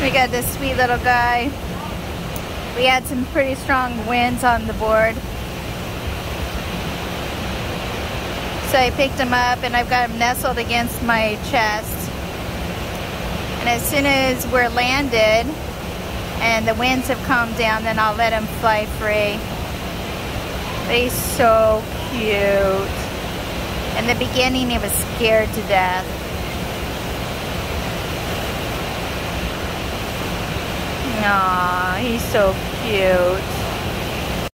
We got this sweet little guy. We had some pretty strong winds on the board. So I picked him up and I've got him nestled against my chest. And as soon as we're landed and the winds have calmed down, then I'll let him fly free. But he's so cute. In the beginning, he was scared to death. Aw, he's so cute.